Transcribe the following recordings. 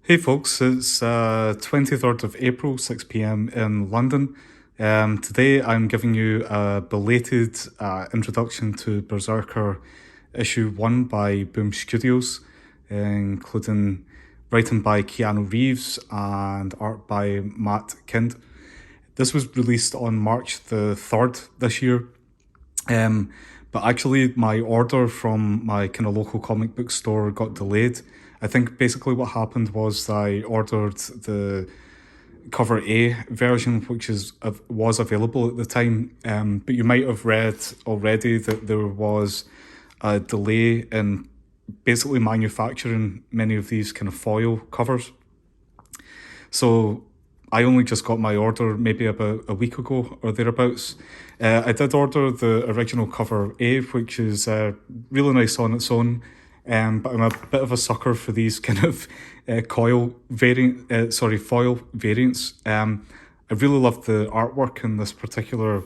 Hey folks, it's 23rd of April, 6 p.m. in London. Today I'm giving you a belated introduction to Berzerker Issue 1 by Boom Studios, including writing by Keanu Reeves and art by Matt Kindt. This was released on March the 3rd this year. But actually, my order from my kind of local comic book store got delayed. I think basically what happened was I ordered the cover A version, which was available at the time. But you might have read already that there was a delay in basically manufacturing many of these kind of foil covers. So I only just got my order maybe about a week ago or thereabouts. I did order the original cover A, which is really nice on its own. But I'm a bit of a sucker for these kind of foil variants. I really love the artwork in this particular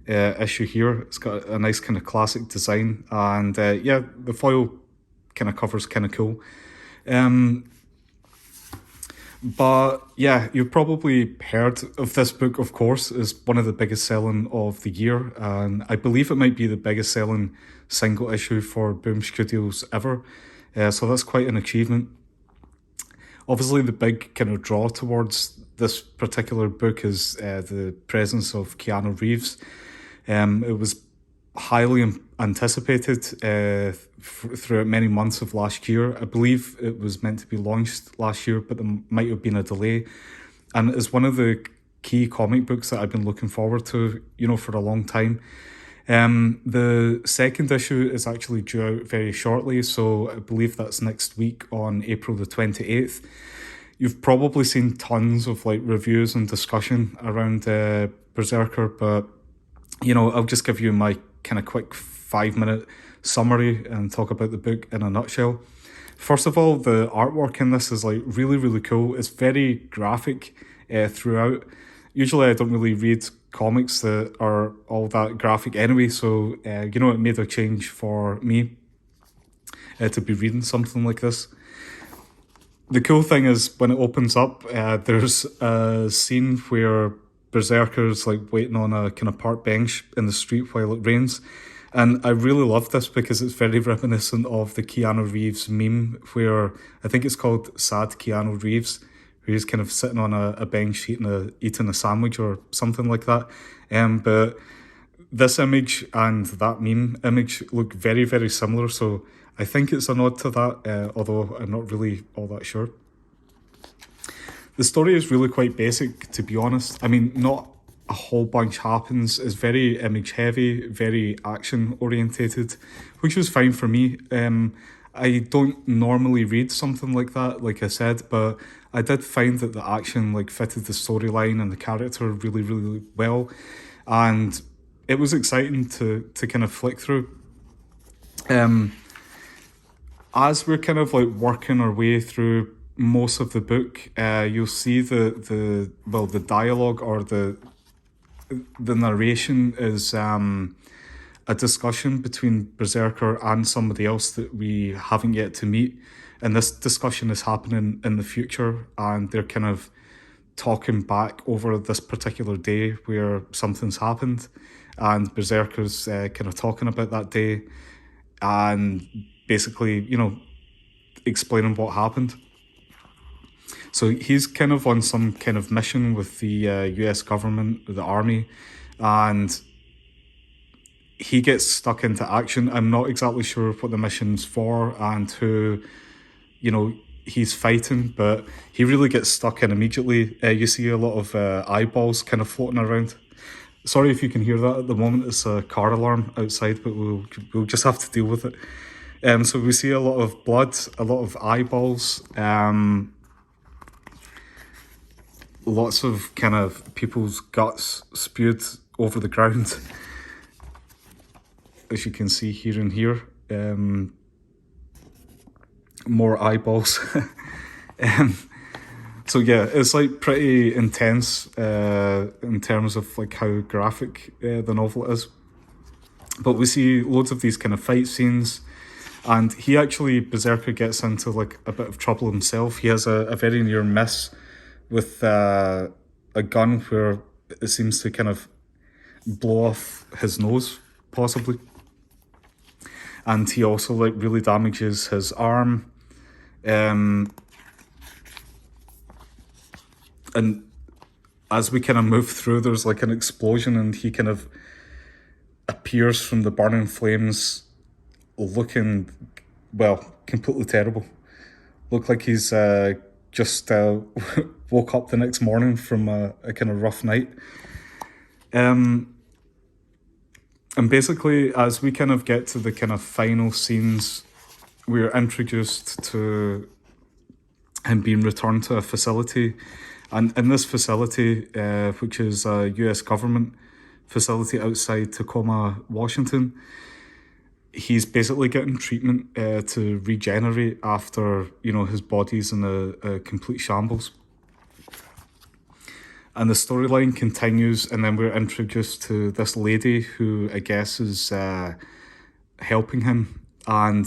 issue here. It's got a nice kind of classic design, and yeah, the foil kind of cover's kind of cool. But yeah, you've probably heard of this book, of course, is one of the biggest selling of the year, and I believe it might be the biggest selling single issue for Boom Studios ever. So that's quite an achievement. Obviously, the big kind of draw towards this particular book is the presence of Keanu Reeves. It was highly anticipated throughout many months of last year. I believe it was meant to be launched last year, but there might have been a delay. And it's one of the key comic books that I've been looking forward to, for a long time. The second issue is actually due out very shortly, so I believe that's next week on April the 28th. You've probably seen tons of reviews and discussion around Berzerker, but I'll just give you my kind of quick 5-minute summary and talk about the book in a nutshell. First of all, the artwork in this is really, really cool. It's very graphic throughout. Usually I don't really read comics that are all that graphic anyway, so it made a change for me to be reading something like this. The cool thing is when it opens up, there's a scene where Berzerker's waiting on a kind of park bench in the street while it rains. And I really love this because it's very reminiscent of the Keanu Reeves meme, where I think it's called Sad Keanu Reeves, where he's kind of sitting on a bench eating a sandwich or something like that. But this image and that meme image look very, very similar. So I think it's a nod to that, although I'm not really all that sure. The story is really quite basic, to be honest. I mean, not a whole bunch happens. It's very image heavy, very action orientated, which was fine for me. I don't normally read something like that, like I said, but I did find that the action fitted the storyline and the character really, really well. And it was exciting to kind of flick through. As we're kind of working our way through most of the book, you'll see the dialogue or the narration is a discussion between Berzerker and somebody else that we haven't yet to meet. And this discussion is happening in the future, and they're kind of talking back over this particular day where something's happened. And Berzerker's kind of talking about that day and basically, explaining what happened. So he's kind of on some kind of mission with the US government, the army, and he gets stuck into action. I'm not exactly sure what the mission's for and who, he's fighting, but he really gets stuck in immediately. You see a lot of eyeballs kind of floating around. Sorry if you can hear that at the moment. It's a car alarm outside, but we'll just have to deal with it. So we see a lot of blood, a lot of eyeballs, lots of kind of people's guts spewed over the ground, as you can see here and here. More eyeballs. So yeah, it's pretty intense in terms of how graphic the novel is. But we see loads of these kind of fight scenes, And he actually, Berserker gets into like a bit of trouble himself. He has a very near miss with a gun where it seems to kind of blow off his nose, possibly. And he also like really damages his arm. And as we kind of move through, there's like an explosion and he kind of appears from the burning flames looking, well, completely terrible. Look like he's just woke up the next morning from a kind of rough night. And basically, as we kind of get to the kind of final scenes, we're introduced to him being returned to a facility. And in this facility, which is a US government facility outside Tacoma, Washington, he's basically getting treatment to regenerate after, his body's in a complete shambles. And the storyline continues, and then we're introduced to this lady who I guess is helping him. And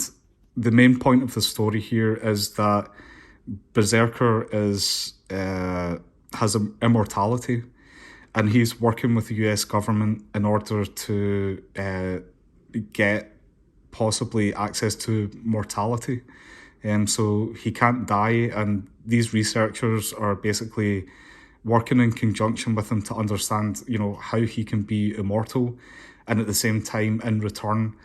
the main point of the story here is that Berzerker has immortality, and he's working with the US government in order to get possibly access to mortality. So he can't die, and these researchers are basically working in conjunction with him to understand, how he can be immortal, and at the same time, in return,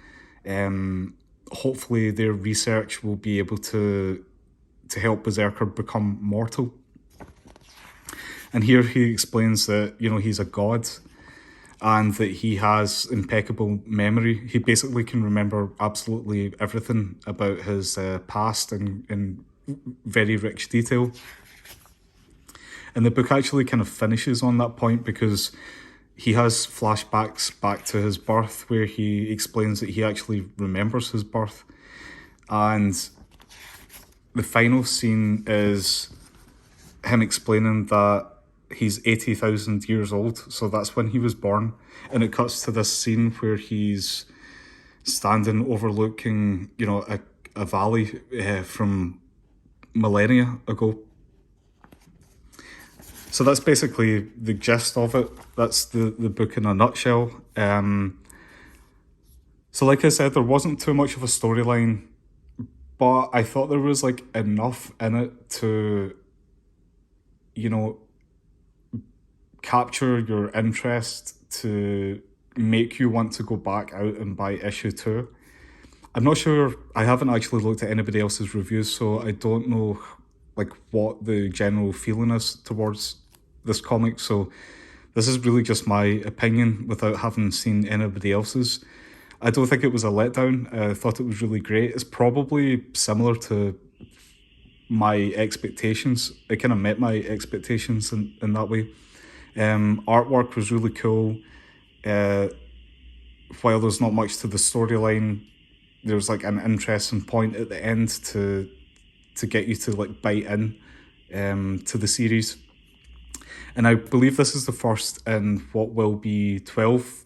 hopefully their research will be able to help Berserker become mortal. And here he explains that, he's a god and that he has impeccable memory. He basically can remember absolutely everything about his past in very rich detail. And the book actually kind of finishes on that point because he has flashbacks back to his birth where he explains that he actually remembers his birth. And the final scene is him explaining that he's 80,000 years old, so that's when he was born. And it cuts to this scene where he's standing overlooking, a valley from millennia ago. So that's basically the gist of it. That's the book in a nutshell. So like I said, there wasn't too much of a storyline, but I thought there was like enough in it to, capture your interest, to make you want to go back out and buy issue 2. I'm not sure, I haven't actually looked at anybody else's reviews, so I don't know like what the general feeling is towards this comic. So this is really just my opinion without having seen anybody else's. I don't think it was a letdown. I thought it was really great. It's probably similar to my expectations. It kind of met my expectations in that way. Artwork was really cool. While there's not much to the storyline, there's like an interesting point at the end to get you to like bite in to the series. And I believe this is the first in what will be 12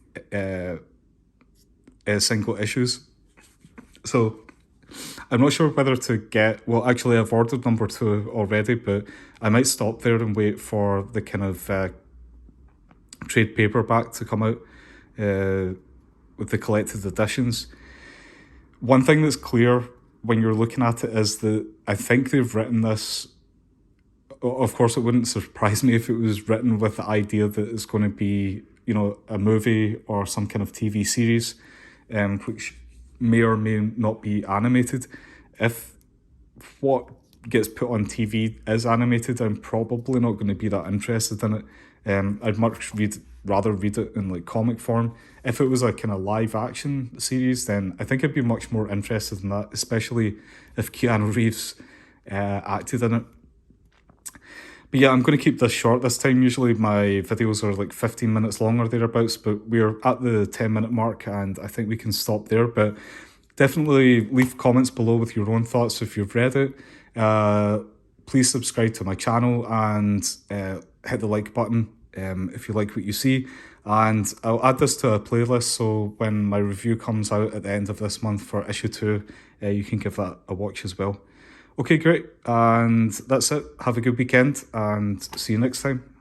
single issues. So I'm not sure whether to get, well, actually I've ordered number 2 already, but I might stop there and wait for the kind of trade paperback to come out with the collected editions. One thing that's clear when you're looking at it is that I think they've written this, of course it wouldn't surprise me if it was written with the idea that it's going to be, a movie or some kind of TV series, which may or may not be animated. If what gets put on TV is animated, I'm probably not going to be that interested in it. I'd much rather read it in like comic form. If it was a kind of live action series, then I think I'd be much more interested in that, especially if Keanu Reeves acted in it. But yeah, I'm going to keep this short this time. Usually my videos are like 15 minutes long or thereabouts, but we're at the 10-minute mark and I think we can stop there. But definitely leave comments below with your own thoughts if you've read it. Please subscribe to my channel and hit the like button if you like what you see. And I'll add this to a playlist, so when my review comes out at the end of this month for issue 2, you can give that a watch as well. Okay, great. And that's it. Have a good weekend and see you next time.